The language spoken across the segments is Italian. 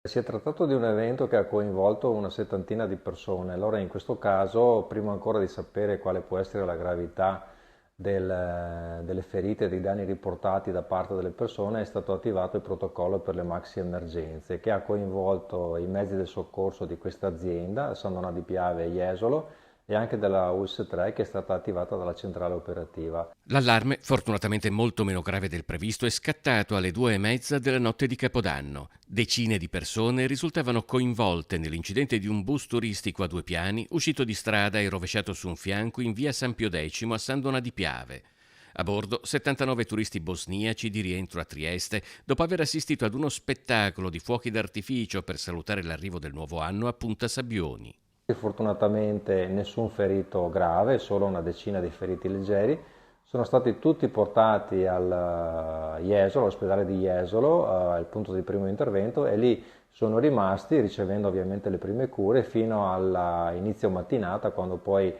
Si è trattato di un evento che ha coinvolto una settantina di persone, allora in questo caso, prima ancora di sapere quale può essere la gravità delle ferite e dei danni riportati da parte delle persone, è stato attivato il protocollo per le maxi emergenze che ha coinvolto i mezzi del soccorso di questa azienda, San Donà di Piave e Jesolo, e anche della ULS 3 che è stata attivata dalla centrale operativa. L'allarme, fortunatamente molto meno grave del previsto, è scattato alle 2:30 della notte di Capodanno. Decine di persone risultavano coinvolte nell'incidente di un bus turistico a 2 piani uscito di strada e rovesciato su un fianco in via San Pio X a San Donà di Piave. A bordo 79 turisti bosniaci di rientro a Trieste dopo aver assistito ad uno spettacolo di fuochi d'artificio per salutare l'arrivo del nuovo anno a Punta Sabbioni. Fortunatamente nessun ferito grave, solo una decina di feriti leggeri. Sono stati tutti portati al Jesolo, all'ospedale di Jesolo, al punto di primo intervento, e lì sono rimasti ricevendo ovviamente le prime cure fino all'inizio mattinata, quando poi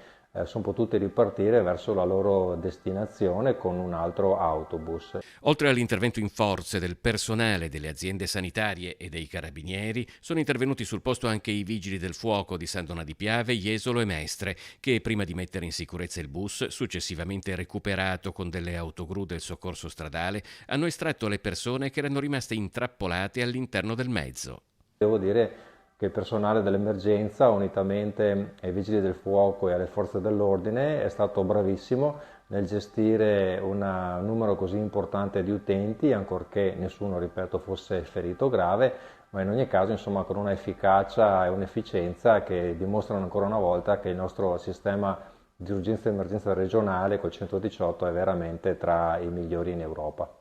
sono potuti ripartire verso la loro destinazione con un altro autobus. Oltre all'intervento in forze del personale delle aziende sanitarie e dei carabinieri, sono intervenuti sul posto anche i vigili del fuoco di San Donà di Piave, Jesolo e Mestre, che prima di mettere in sicurezza il bus, successivamente recuperato con delle autogru del soccorso stradale, hanno estratto le persone che erano rimaste intrappolate all'interno del mezzo. Devo dire che il personale dell'emergenza, unitamente ai vigili del fuoco e alle forze dell'ordine, è stato bravissimo nel gestire un numero così importante di utenti, ancorché nessuno, ripeto, fosse ferito grave, ma in ogni caso, insomma, con una efficacia e un'efficienza che dimostrano ancora una volta che il nostro sistema di urgenza e emergenza regionale col 118 è veramente tra i migliori in Europa.